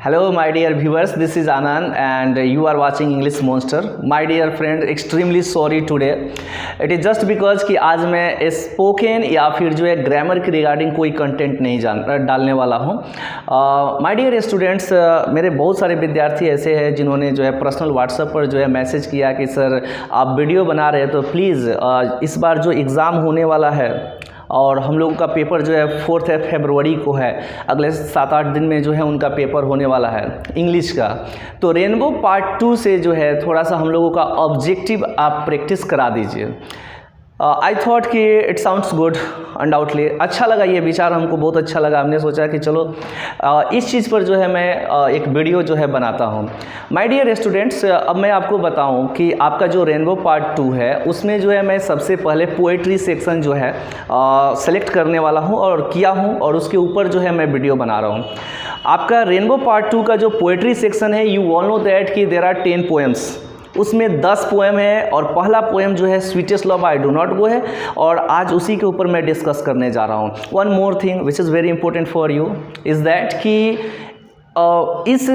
Hello my dear viewers, this is Anand and you are watching English Monster. My dear friend, extremely sorry today. It is just because कि आज मैं spoken या फिर जो है grammar के regarding कोई कंटेंट नहीं डालने वाला हूँ. माय डियर स्टूडेंट्स, मेरे बहुत सारे विद्यार्थी ऐसे हैं जिन्होंने जो है पर्सनल व्हाट्सएप पर जो है मैसेज किया कि सर आप वीडियो बना रहे हैं तो प्लीज़ इस बार जो एग्ज़ाम होने वाला है और हम लोगों का पेपर जो है 4 फरवरी को है, अगले 7-8 दिन में जो है उनका पेपर होने वाला है इंग्लिश का. तो रेनबो पार्ट 2 से जो है थोड़ा सा हम लोगों का ऑब्जेक्टिव आप प्रैक्टिस करा दीजिए. आई थॉट कि इट साउंड्स गुड अनडाउटली. अच्छा लगा ये विचार, हमको बहुत अच्छा लगा. हमने सोचा कि चलो इस चीज़ पर जो है मैं एक वीडियो जो है बनाता हूँ. माय डियर स्टूडेंट्स, अब मैं आपको बताऊँ कि आपका जो रेनबो पार्ट 2 है उसमें जो है मैं सबसे पहले पोएट्री सेक्शन जो है सेलेक्ट करने वाला हूँ और किया हूँ और उसके ऊपर जो है मैं वीडियो बना रहा हूँ. आपका रेनबो पार्ट 2 का जो पोएट्री सेक्शन है, यू ऑल नो दैट कि देयर आर 10 पोएम्स. उसमें 10 पोएम है और पहला पोएम जो है sweetest love I do not गो है और आज उसी के ऊपर मैं डिस्कस करने जा रहा हूँ. One more thing which is very important for you is that कि इस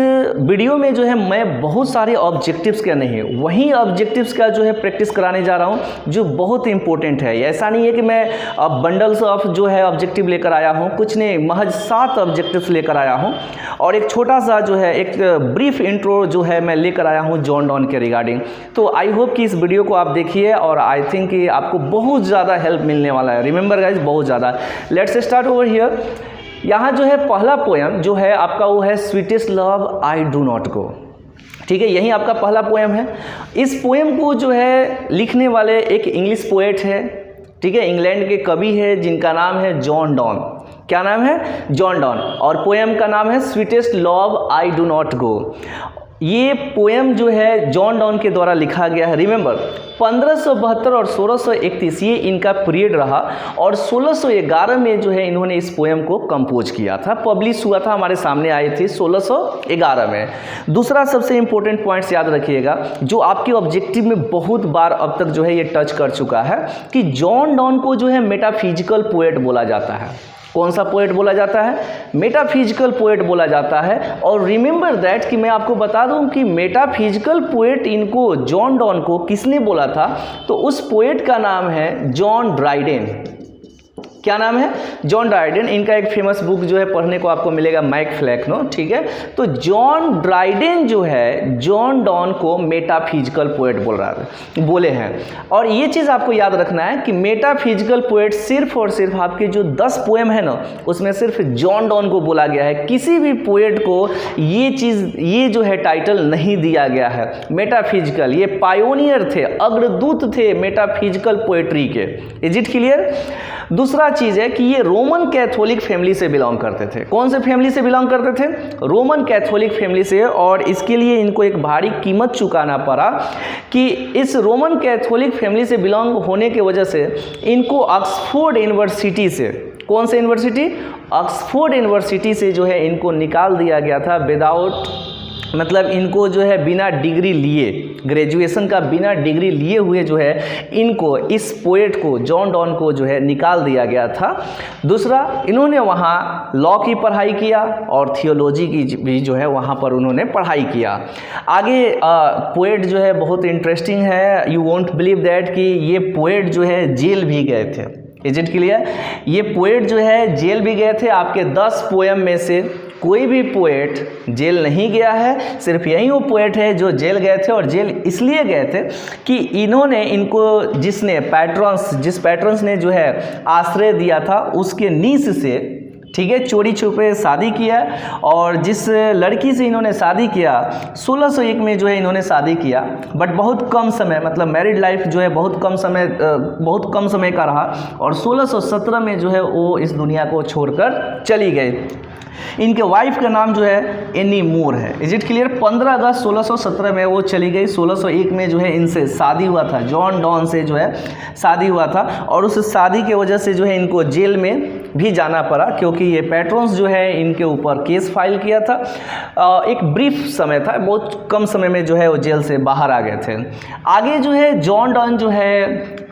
वीडियो में जो है मैं बहुत सारे ऑब्जेक्टिव्स का नहीं, वही ऑब्जेक्टिव्स का जो है प्रैक्टिस कराने जा रहा हूँ जो बहुत इंपॉर्टेंट है. ऐसा नहीं है कि मैं बंडल्स ऑफ जो है ऑब्जेक्टिव लेकर आया हूँ, कुछ नहीं, महज 7 ऑब्जेक्टिव्स लेकर आया हूँ और एक छोटा सा जो है एक ब्रीफ इंट्रो जो है मैं लेकर आया हूँ जॉन डॉन के रिगार्डिंग. तो आई होप कि इस वीडियो को आप देखिए और आई थिंक कि आपको बहुत ज़्यादा हेल्प मिलने वाला है. रिमेंबर गाइज, बहुत ज़्यादा. Let's start over here. यहाँ जो है पहला पोएम जो है आपका वो है sweetest love I do not गो. ठीक है, यही आपका पहला पोएम है. इस पोएम को जो है लिखने वाले एक इंग्लिश पोएट है, ठीक है, इंग्लैंड के कवि है जिनका नाम है जॉन डॉन. क्या नाम है? John Donne. और पोएम का नाम है sweetest love I do not गो. ये पोएम जो है जॉन डॉन के द्वारा लिखा गया है. रिमेंबर 1572 और 1631 ये इनका पीरियड रहा और 1611 में जो है इन्होंने इस पोएम को कंपोज किया था. पब्लिश हुआ था, हमारे सामने आई थी 1611 में. दूसरा सबसे इंपॉर्टेंट पॉइंट्स याद रखिएगा जो आपके ऑब्जेक्टिव में बहुत बार अब तक जो है ये टच कर चुका है कि जॉन डॉन को जो है मेटाफिजिकल पोएट बोला जाता है. कौन सा पोएट बोला जाता है? मेटाफिजिकल पोएट बोला जाता है. और रिमेंबर दैट कि मैं आपको बता दूं कि मेटाफिजिकल पोएट इनको जॉन डॉन को किसने बोला था, तो उस पोएट का नाम है जॉन ड्राइडेन. क्या नाम है? John Dryden. इनका एक फेमस बुक जो है पढ़ने को आपको मिलेगा, मैक फ्लैकनो. ठीक है, तो जॉन ड्राइडेन जो है जॉन डॉन को मेटाफिजिकल पोएट बोले हैं. और ये चीज़ आपको याद रखना है कि मेटाफिजिकल पोएट सिर्फ और सिर्फ आपके जो 10 पोएम है ना उसमें सिर्फ जॉन डॉन को बोला गया है. किसी भी पोएट को ये जो है टाइटल नहीं दिया गया है. मेटाफिजिकल, ये पायोनियर थे, अग्रदूत थे मेटाफिजिकल पोएट्री के. Is it clear? दूसरा चीज़ है कि ये रोमन कैथोलिक फैमिली से बिलोंग करते थे. कौन से फैमिली से बिलोंग करते थे? रोमन कैथोलिक फैमिली से. और इसके लिए इनको एक भारी कीमत चुकाना पड़ा कि इस रोमन कैथोलिक फैमिली से बिलोंग होने की वजह से इनको ऑक्सफोर्ड यूनिवर्सिटी से, कौन से यूनिवर्सिटी? ऑक्सफोर्ड यूनिवर्सिटी से जो है इनको निकाल दिया गया था विदाउट, मतलब इनको जो है बिना डिग्री लिए, ग्रेजुएशन का बिना डिग्री लिए हुए जो है इनको, इस पोएट को जॉन डॉन को जो है निकाल दिया गया था. दूसरा, इन्होंने वहाँ लॉ की पढ़ाई किया और थियोलॉजी की भी जो है वहाँ पर उन्होंने पढ़ाई किया. आगे पोएट जो है बहुत इंटरेस्टिंग है. यू वोंट बिलीव दैट कि ये पोएट जो है जेल भी गए थे. Is it clear? ये पोएट जो है जेल भी गए थे. आपके 10 पोएम में से कोई भी पोएट जेल नहीं गया है. सिर्फ यही वो पोएट है जो जेल गए थे और जेल इसलिए गए थे कि इन्होंने इनको जिस पैट्रन्स ने जो है आश्रय दिया था उसके नीस से, ठीक है, चोरी छुपे शादी किया. और जिस लड़की से इन्होंने शादी किया 1601 में जो है इन्होंने शादी किया, बट बहुत कम समय, मतलब मैरिड लाइफ जो है बहुत कम समय का रहा और 1617 में जो है वो इस दुनिया को छोड़कर चली गई. इनके वाइफ का नाम जो है एनी मूर है. Is it clear? 15 अगस्त 1617 में वो चली गई. 1601 में जो है इनसे शादी हुआ था, जॉन डॉन से जो है शादी हुआ था और उस शादी के वजह से जो है इनको जेल में भी जाना पड़ा क्योंकि ये पैट्रन्स जो है इनके ऊपर केस फाइल किया था. एक ब्रीफ समय था, बहुत कम समय में जो है वो जेल से बाहर आ गए थे. आगे जो है जॉन डॉन जो है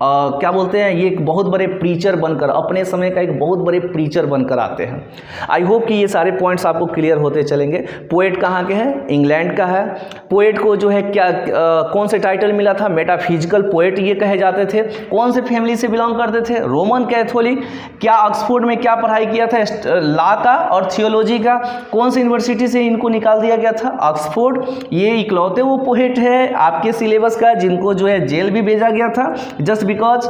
क्या बोलते हैं, ये एक बहुत बड़े प्रीचर बनकर, अपने समय का एक बहुत बड़े प्रीचर बनकर आते हैं। आई होप कि ये सारे पॉइंट्स आपको क्लियर होते चलेंगे। पोएट कहाँ के हैं? इंग्लैंड का है। पोएट को जो है क्या कौन से टाइटल मिला था? मेटाफिजिकल पोएट ये कहे जाते थे। कौन से फैमिली से बिलोंग करते थे? Roman Catholic. क्या ऑक्सफोर्ड में क्या पढ़ाई किया था? लॉ का और थियोलॉजी का। कौन सी यूनिवर्सिटी से इनको निकाल दिया गया था? ऑक्सफोर्ड। ये इकलौते वो पोएट है आपके सिलेबस का जिनको जो है जेल भी भेजा गया था जस्ट बिकॉज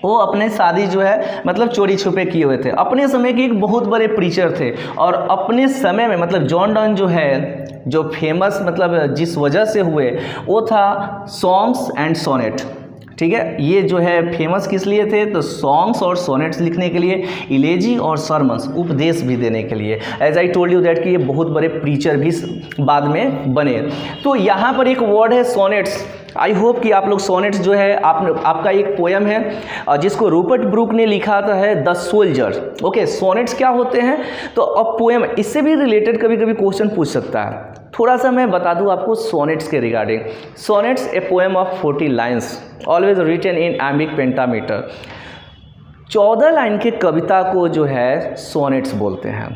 वो अपने शादी जो है मतलब चोरी छुपे किए हुए थे। अपने समय के एक बहुत बड़े प्रीचर थे और अपने समय में मतलब जॉन डन जो है जो फेमस मतलब जिस वजह से हुए वो था सॉन्ग्स एंड सोनेट। ठीक है, ये जो है फेमस किस लिए थे? तो सॉन्ग्स और सोनेट्स लिखने के लिए, इलेजी और सरमन्स उपदेश भी देने के लिए। As I told you that कि ये बहुत बड़े प्रीचर भी बाद में बने। तो यहाँ पर एक वर्ड है सोनेट्स। आई होप कि आप लोग सोनेट्स जो है आपका एक पोएम है जिसको रूपर्ट ब्रूक ने लिखा था है द सोल्जर। ओके, सोनेट्स क्या होते हैं? तो अब पोएम इससे भी रिलेटेड कभी कभी क्वेश्चन पूछ सकता है। थोड़ा सा मैं बता दूं आपको सोनेट्स के regarding. Sonnets a poem of 40 lines always written in iambic pentameter. 14 line के कविता को जो है सोनेट्स बोलते हैं।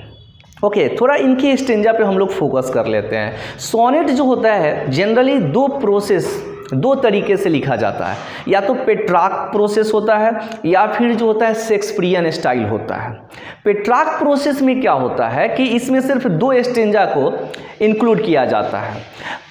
ओके, थोड़ा इनके स्टेंजा पे हम लोग फोकस कर लेते हैं। सोनेट जो होता है जनरली दो तरीके से लिखा जाता है, या तो पेट्रार्क प्रोसेस होता है या फिर जो होता है शेक्सपियरियन स्टाइल होता है। पेट्रार्क प्रोसेस में क्या होता है कि इसमें सिर्फ 2 स्टेंजा को इंक्लूड किया जाता है।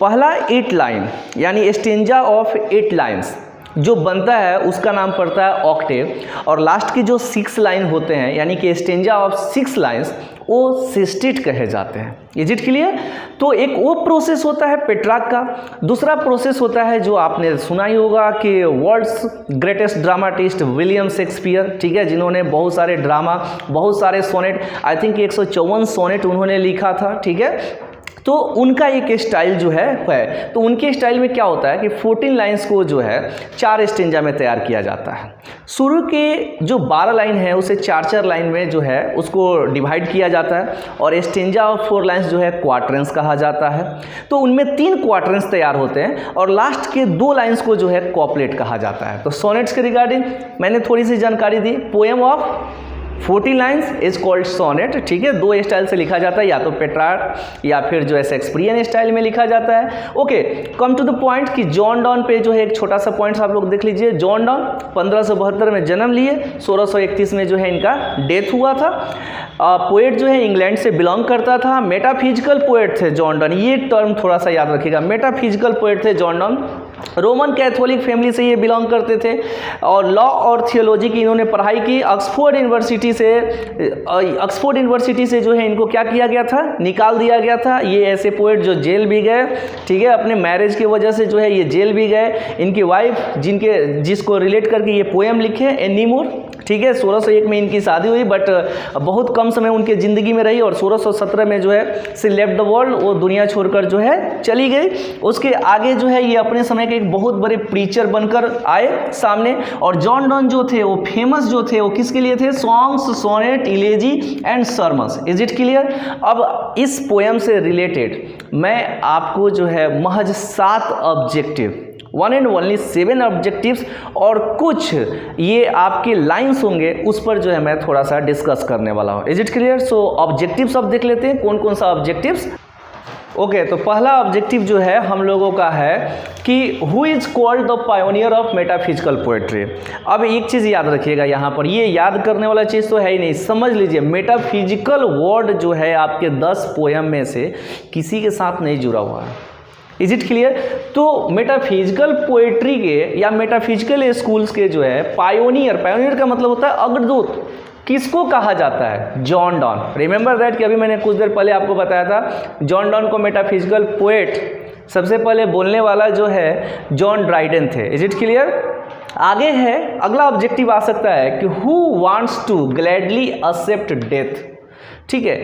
पहला 8 लाइन यानी स्टेंजा ऑफ 8 लाइन्स जो बनता है उसका नाम पड़ता है ऑक्टेव, और लास्ट की जो 6 लाइन होते हैं यानी कि स्टेंजा ऑफ 6 लाइन्स वो सिस्टेट कहे जाते हैं। Is it clear? तो एक वो प्रोसेस होता है पेट्रार्क का। दूसरा प्रोसेस होता है जो आपने सुना ही होगा कि world's greatest dramatist William Shakespeare, ठीक है, जिन्होंने बहुत सारे ड्रामा, बहुत सारे सोनेट, आई थिंक 154 सोनेट उन्होंने लिखा था। ठीक है, तो उनका एक स्टाइल जो है तो उनके स्टाइल में क्या होता है कि 14 लाइन्स को जो है 4 स्टेंजा में तैयार किया जाता है। शुरू के जो 12 लाइन है उसे 4-4 लाइन में जो है उसको डिवाइड किया जाता है, और स्टेंजा ऑफ 4 लाइन्स जो है क्वार्टरेंस कहा जाता है। तो उनमें 3 क्वार्टरेंस तैयार होते हैं और लास्ट के 2 लाइन्स को जो है कॉपलेट कहा जाता है। तो सोनेट्स के रिगार्डिंग मैंने थोड़ी सी जानकारी दी। Poem of 40 lines is called sonnet. ठीक है, 2 स्टाइल से लिखा जाता है, या तो पेट्रार्क या फिर जो है शेक्सपियरियन स्टाइल में लिखा जाता है। Okay, come to the point कि जॉन डन पे जो है एक छोटा सा पॉइंट आप लोग देख लीजिए। जॉन डन 1572 में जन्म लिए, 1631 में जो है इनका डेथ हुआ था। पोएट जो है इंग्लैंड से बिलोंग करता था। मेटाफिजिकल पोएट थे जॉन डन, ये टर्म थोड़ा सा याद रखिएगा, मेटाफिजिकल पोएट थे John Donne. Roman Catholic family से ये बिलोंग करते थे और लॉ और थियोलॉजी की इन्होंने पढ़ाई की। ऑक्सफोर्ड यूनिवर्सिटी से जो है इनको क्या किया गया था? निकाल दिया गया था। ये ऐसे पोएट जो जेल भी गए, ठीक है, अपने मैरिज की वजह से जो है ये जेल भी गए। इनकी वाइफ जिसको रिलेट करके ये पोएम लिखे एनी मूर, ठीक है, 1601 में इनकी शादी हुई, बट बहुत कम समय उनके ज़िंदगी में रही और 1617 में जो है सी लेफ्ट द वर्ल्ड, वो दुनिया छोड़कर जो है चली गई। उसके आगे जो है ये अपने समय के एक बहुत बड़े प्रीचर बनकर आए सामने। और जॉन डन जो थे वो फेमस जो थे वो किसके लिए थे? Songs, sonnet, elegy and sermons. Is it clear? अब इस पोएम से रिलेटेड मैं आपको जो है महज 7 ऑब्जेक्टिव, 1 and only 7 ऑब्जेक्टिव्स और कुछ ये आपके लाइंस होंगे उस पर जो है मैं थोड़ा सा डिस्कस करने वाला हूँ। Is it clear? So objectives अब देख लेते हैं कौन कौन सा ऑब्जेक्टिव्स। ओके, तो पहला ऑब्जेक्टिव जो है हम लोगों का है कि who is called the pioneer of metaphysical poetry. अब एक चीज़ याद रखिएगा यहाँ पर, ये याद करने वाला चीज़ तो है ही नहीं, समझ लीजिए मेटाफिजिकल वर्ड जो है आपके 10 पोएम में से किसी के साथ नहीं जुड़ा हुआ है। Is it clear? तो मेटाफिजिकल पोएट्री के या मेटाफिजिकल स्कूल्स के जो है पायोनियर का मतलब होता है अग्रदूत। किसको कहा जाता है? John Donne. रिमेंबर दैट कि अभी मैंने कुछ देर पहले आपको बताया था जॉन डन को मेटाफिजिकल पोएट सबसे पहले बोलने वाला जो है जॉन ड्राइडन थे। Is it clear? आगे है अगला ऑब्जेक्टिव आ सकता है कि who wants to gladly accept death. ठीक है,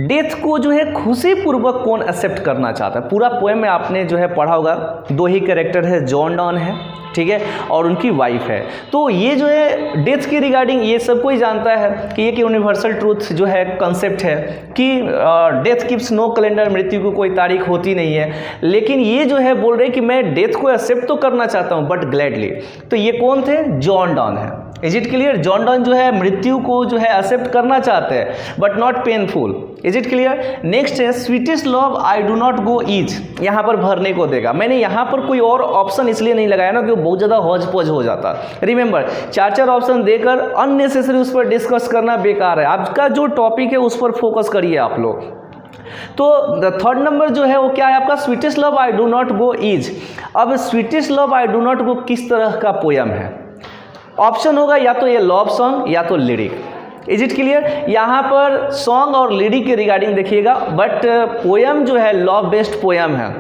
डेथ को जो है खुशी पूर्वक कौन एक्सेप्ट करना चाहता है। पूरा पोएम में आपने जो है पढ़ा होगा, दो ही कैरेक्टर है, जॉन डॉन है, ठीक है, और उनकी वाइफ है। तो ये जो है डेथ के रिगार्डिंग ये सब कोई जानता है कि एक यूनिवर्सल ट्रूथ जो है कंसेप्ट है कि डेथ कीप्स नो कैलेंडर, मृत्यु को कोई तारीख होती नहीं है। लेकिन ये जो है बोल रहे कि मैं डेथ को एक्सेप्ट तो करना चाहता हूँ बट ग्लैडली। तो ये कौन थे? जॉन डॉन है। Is it clear? John Donne जो है मृत्यु को जो है एक्सेप्ट करना चाहते हैं but not painful. Is it clear? Next है sweetest love I do not go ease, यहाँ पर भरने को देगा। मैंने यहाँ पर कोई और ऑप्शन इसलिए नहीं लगाया ना कि बहुत ज़्यादा हौज पौज हो जाता। रिमेंबर, चार चार ऑप्शन देकर अननेसेसरी उस पर डिस्कस करना बेकार है। आपका जो टॉपिक है उस पर फोकस करिए आप लोग। तो थर्ड नंबर जो है वो क्या है आपका? Sweetest love I do not go ease. अब sweetest love I do not go किस तरह का पोयम है? ऑप्शन होगा या तो ये लव सॉन्ग या तो लिरिक। Is it clear? यहाँ पर सॉन्ग और लिरिक के रिगार्डिंग देखिएगा, बट पोएम जो है लव बेस्ड पोएम है।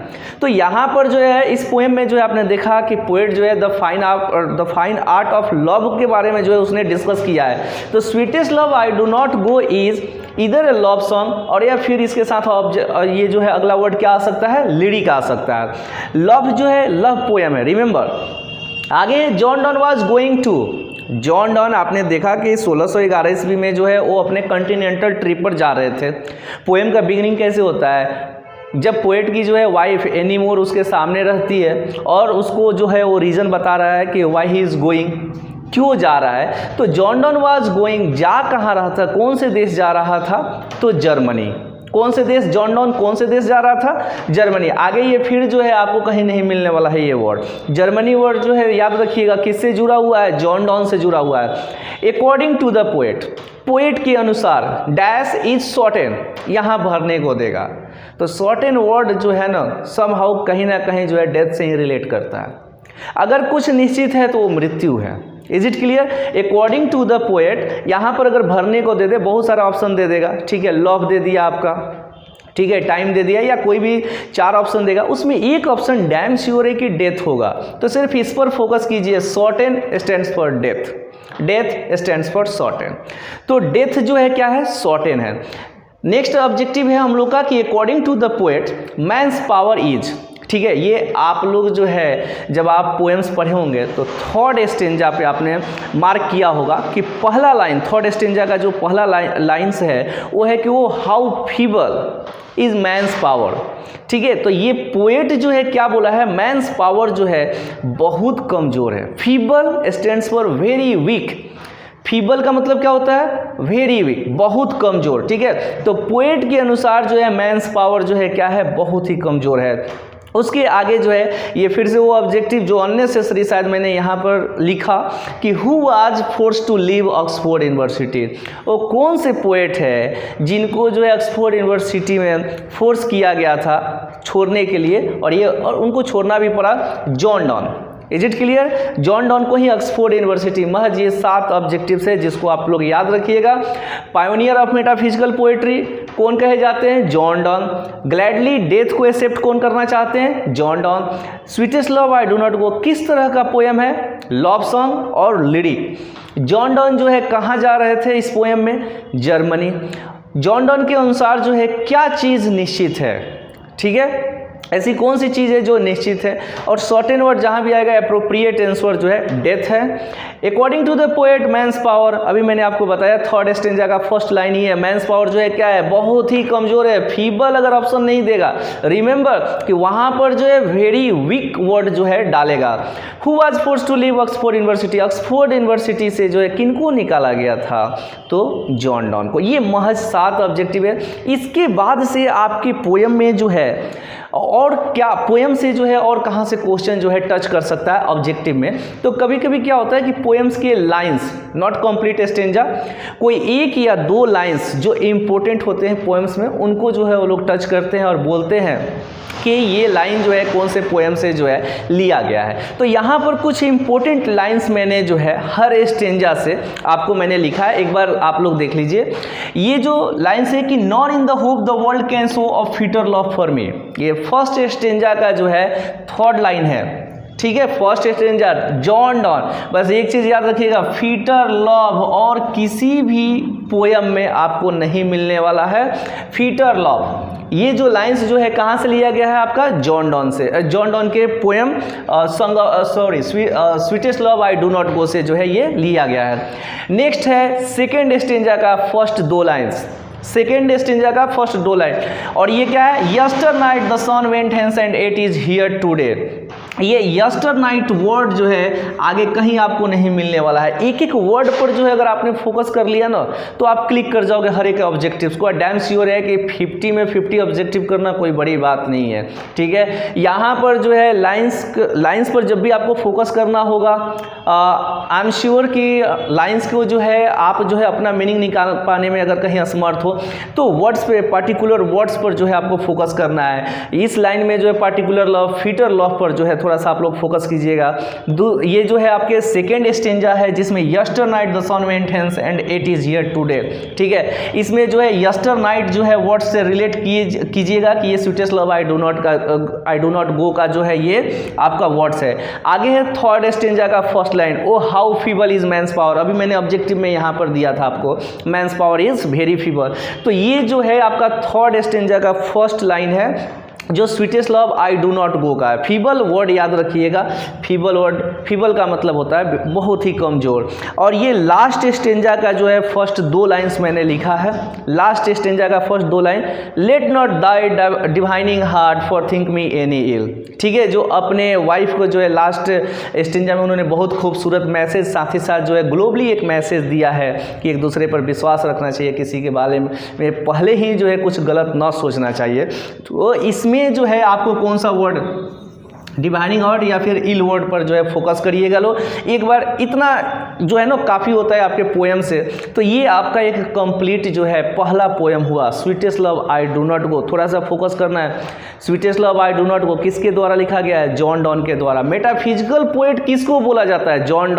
तो यहाँ पर जो है इस पोएम में जो है आपने देखा कि पोएट जो है the fine art of love के बारे में जो है उसने डिस्कस किया है। तो sweetest love I do not go is इधर ए लव सॉन्ग, और या फिर इसके साथ ये जो है अगला वर्ड क्या आ सकता है? लिरिक आ सकता है। लव जो है लव पोएम है। रिमेंबर, आगे John Donne was going to, John Donne आपने देखा कि 1611 ईस्वी में जो है वो अपने कॉन्टिनेंटल ट्रिप पर जा रहे थे। पोएम का बिगिनिंग कैसे होता है? जब पोएट की जो है वाइफ एनी मोर उसके सामने रहती है और उसको जो है वो रीज़न बता रहा है कि वाई ही इज़ गोइंग, क्यों जा रहा है। तो जॉन डॉन वाज गोइंग, जा कहाँ रहा था, कौन से देश जा रहा था? तो जर्मनी। कौन से देश? जॉन डॉन कौन से देश जा रहा था? जर्मनी। आगे ये फिर जो है आपको कहीं नहीं मिलने वाला है ये वर्ड। जर्मनी वर्ड जो है याद रखिएगा किससे जुड़ा हुआ है? जॉन डॉन से जुड़ा हुआ है। According to the poet, poet के अनुसार डैश इज शॉर्टेन, यहाँ भरने को देगा। तो शॉर्टेन वर्ड जो है ना समहाउ कहीं ना कहीं जो है डेथ से ही रिलेट करता है। अगर कुछ निश्चित है तो वो मृत्यु है। Is it clear? According to the poet, यहाँ पर अगर भरने को दे दे बहुत सारा ऑप्शन दे देगा, ठीक है, लव दे दिया आपका, ठीक है, टाइम दे दिया, या कोई भी चार ऑप्शन देगा, उसमें एक ऑप्शन डैम श्योर है कि डेथ होगा। तो सिर्फ इस पर फोकस कीजिए। Shorten stands for death, death stands for shorten. तो डेथ जो है क्या है? शॉर्टेन है। नेक्स्ट ऑब्जेक्टिव है हम लोग का कि according to the poet man's power is, ठीक है, ये आप लोग जो है जब आप पोएम्स पढ़े होंगे तो थर्ड स्टेंजा पे आपने मार्क किया होगा कि पहला लाइन, थर्ड स्टेंजा का जो पहला लाइन्स है वो है कि वो how feeble is man's power. ठीक है, तो ये पोएट जो है क्या बोला है? मैंस पावर जो है बहुत कमज़ोर है। Feeble stands for very weak. Feeble का मतलब क्या होता है? वेरी वीक, बहुत कमज़ोर। ठीक है, तो पोएट के अनुसार जो है मैंस पावर जो है क्या है? बहुत ही कमज़ोर है। उसके आगे जो है ये फिर से वो ऑब्जेक्टिव जो अननेसेसरी शायद मैंने यहाँ पर लिखा कि who was force to leave Oxford University. वो कौन से पोएट है जिनको जो है ऑक्सफोर्ड यूनिवर्सिटी में फोर्स किया गया था छोड़ने के लिए, और उनको छोड़ना भी पड़ा? John Donne. Is it clear? John Donne को ही ऑक्सफोर्ड यूनिवर्सिटी। महज ये 7 ऑब्जेक्टिव्स है जिसको आप लोग याद रखिएगा। पायोनियर ऑफ मेटाफिजिकल पोएट्री कौन कहे जाते हैं? John Donne. ग्लैडली डेथ को एक्सेप्ट कौन करना चाहते हैं? John Donne. Sweetest love I do not go किस तरह का पोएम है? लव सॉन्ग और लिरिक। जॉन डॉन जो है कहाँ जा रहे थे इस पोएम में? जर्मनी। जॉन डॉन के अनुसार जो है क्या चीज़ निश्चित है? ठीक है, ऐसी कौन सी चीज़ है जो निश्चित है? और शॉर्टेन वर्ड जहाँ भी आएगा एप्रोप्रिएट आंसर जो है डेथ है। According to the poet man's power, अभी मैंने आपको बताया थर्ड स्टेंजा का फर्स्ट लाइन ही है। मैंस पावर जो है क्या है? बहुत ही कमज़ोर है। फीबल अगर ऑप्शन नहीं देगा, रिमेंबर कि वहाँ पर जो है वेरी वीक वर्ड जो है डालेगा। Who was force to leave Oxford University, Oxford University से जो है किनको निकाला गया था? तो जॉन डॉन को। ये महज 7 ऑब्जेक्टिव है। इसके बाद से आपकी पोएम में जो है और क्या पोएम से जो है और कहाँ से क्वेश्चन जो है टच कर सकता है ऑब्जेक्टिव में? तो कभी कभी क्या होता है कि पोएम्स के लाइंस नॉट कंप्लीट स्टेंजा, कोई एक या 2 लाइंस जो इम्पोर्टेंट होते हैं पोएम्स में उनको जो है वो लोग टच करते हैं और बोलते हैं कि ये लाइन जो है कौन से पोएम से जो है लिया गया है। तो यहाँ पर कुछ इंपॉर्टेंट लाइंस मैंने जो है हर स्टेंजा से आपको मैंने लिखा है, एक बार आप लोग देख लीजिए। ये जो लाइंस है कि not in the hope the world can show a fitter love for me, ये फर्स्ट स्टेंजा का जो है थर्ड लाइन है। ठीक है। फर्स्ट स्ट्रेंजर जॉन डॉन, बस एक चीज़ याद रखिएगा, फीटर लव और किसी भी पोयम में आपको नहीं मिलने वाला है फीटर लव। ये जो लाइंस जो है कहाँ से लिया गया है आपका, जॉन डॉन से, जॉन डॉन के poem sweetest love I do not go से जो है ये लिया गया है। नेक्स्ट है सेकेंड स्टेंजा का फर्स्ट दो लाइन्स, सेकेंड स्टेंजा का फर्स्ट दो लाइन, और ये क्या है, yesternight the sun went hence and it is here today. ये यस्टर नाइट वर्ड जो है आगे कहीं आपको नहीं मिलने वाला है। एक एक वर्ड पर जो है अगर आपने फोकस कर लिया ना तो आप क्लिक कर जाओगे हर एक ऑब्जेक्टिव्स को। डैम श्योर है कि 50 में 50 ऑब्जेक्टिव करना कोई बड़ी बात नहीं है, ठीक है। यहाँ पर जो है लाइंस पर जब भी आपको फोकस करना होगा, आई एम श्योर कि लाइंस को जो है आप जो है अपना मीनिंग निकाल पाने में अगर कहीं असमर्थ हो तो वर्ड्स पे, पर्टिकुलर वर्ड्स पर जो है आपको फोकस करना है। इस लाइन में जो है पर्टिकुलर लव, फीटर लव पर जो है थोड़ा सा आप लोग फोकस कीजिएगा। ये जो है आपके सेकेंड स्टेंजा है जिसमें yesternight the sun went hence and it is here today, ठीक है। इसमें जो है यस्टर नाइट जो है वर्ड से रिलेट कीजिएगा कि ये sweetest love I do not go का जो है ये आपका वर्ड्स है। आगे है थर्ड स्टेंजा का first line, oh how feeble is man's power. अभी मैंने ऑब्जेक्टिव में यहाँ पर दिया था आपको, man's power is very feeble. तो ये जो है आपका थर्ड स्टेंजा का फर्स्ट लाइन है जो sweetest love I do not go का है। फीबल वर्ड याद रखिएगा, फीबल वर्ड, फीबल का मतलब होता है बहुत ही कमजोर। और ये लास्ट स्टेंजा का जो है फर्स्ट दो लाइंस मैंने लिखा है, लास्ट स्टेंजा का फर्स्ट दो line, let not thy divining heart forethink me any ill, ठीक है। जो अपने वाइफ को जो है लास्ट स्टेंजा में उन्होंने बहुत खूबसूरत मैसेज, साथ ही साथ जो है ग्लोबली एक मैसेज दिया है कि एक दूसरे पर विश्वास रखना चाहिए, किसी के बारे में पहले ही जो है कुछ गलत ना सोचना चाहिए। तो इसमें जो है आपको कौन सा वर्ड, डिवाइनिंग वर्ड या फिर इल वर्ड पर जो है फोकस करिएगा। लो एक बार इतना जो है ना काफ़ी होता है आपके पोएम से। तो ये आपका एक कंप्लीट जो है पहला पोएम हुआ, sweetest love I do not गो। थोड़ा सा फोकस करना है, sweetest love I do not गो किसके द्वारा लिखा गया है, जॉन डॉन के द्वारा। मेटाफिजिकल पोएट किसको बोला जाता है, जॉन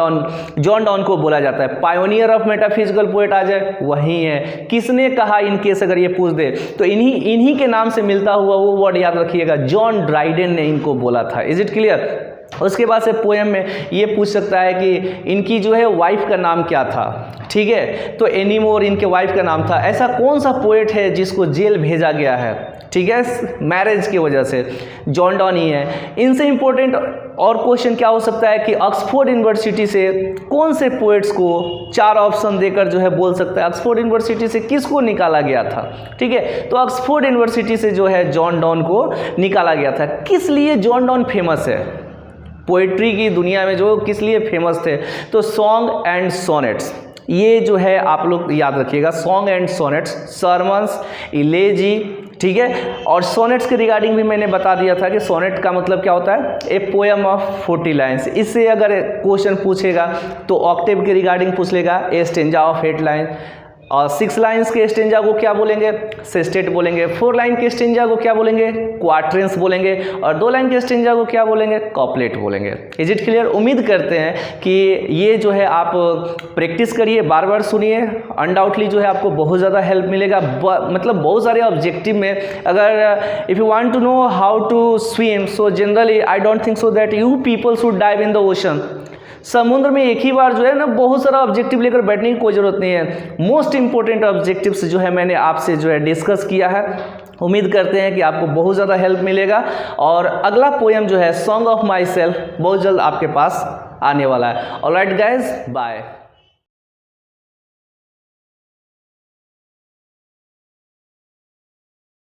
डॉन को बोला जाता है। पायोनियर ऑफ मेटाफिजिकल पोएट आ जाए वही है। किसने कहा इन केस अगर ये पूछ दे तो इन्हीं के नाम से मिलता हुआ वो वर्ड याद रखिएगा, जॉन ड्राइडेन ने इनको बोला था। Is it clear. उसके बाद से पोएम में ये पूछ सकता है कि इनकी जो है वाइफ का नाम क्या था, ठीक है। तो एनीमोर इनके वाइफ का नाम था। ऐसा कौन सा पोएट है जिसको जेल भेजा गया है, ठीक है, मैरिज की वजह से, जॉन डॉन ही है। इनसे इंपॉर्टेंट और क्वेश्चन क्या हो सकता है कि ऑक्सफोर्ड यूनिवर्सिटी से कौन से पोएट्स को 4 ऑप्शन देकर जो है बोल सकता है, ऑक्सफोर्ड यूनिवर्सिटी से किसको निकाला गया था, ठीक है। तो ऑक्सफोर्ड यूनिवर्सिटी से जो है जॉन डॉन को निकाला गया था। किस लिए जॉन डॉन फेमस है पोएट्री की दुनिया में, जो किस लिए फेमस थे, तो सॉन्ग एंड सोनेट्स, ये जो है आप लोग याद रखिएगा, सॉन्ग एंड सोनेट्स, सर्मन्स, इलेजी, ठीक है। और सोनेट्स के रिगार्डिंग भी मैंने बता दिया था कि सोनेट का मतलब क्या होता है, ए पोएम ऑफ 40 लाइन्स। इससे अगर क्वेश्चन पूछेगा तो ऑक्टेव के रिगार्डिंग पूछ लेगा, ए स्टेंजा ऑफ 8 लाइन। और 6 लाइन्स के स्टेंजा को क्या बोलेंगे, सेस्टेट बोलेंगे। 4 लाइन के स्टेंजा को क्या बोलेंगे, क्वाट्रेंस बोलेंगे। और 2 लाइन के स्टेंजा को क्या बोलेंगे, कॉपलेट बोलेंगे। Is it clear. उम्मीद करते हैं कि ये जो है आप प्रैक्टिस करिए, बार बार सुनिए, अनडाउटली जो है आपको बहुत ज़्यादा हेल्प मिलेगा। मतलब बहुत सारे ऑब्जेक्टिव में अगर if you want to know how to swim, so generally I don't think so that you people should dive in the ocean. समुद्र में एक ही बार जो है ना बहुत सारा ऑब्जेक्टिव लेकर बैठने की कोई ज़रूरत नहीं है। मोस्ट इंपॉर्टेंट ऑब्जेक्टिव्स जो है मैंने आपसे जो है डिस्कस किया है। उम्मीद करते हैं कि आपको बहुत ज़्यादा हेल्प मिलेगा। और अगला पोएम जो है सॉन्ग ऑफ माई सेल्फ बहुत जल्द आपके पास आने वाला है। Alright guys, bye.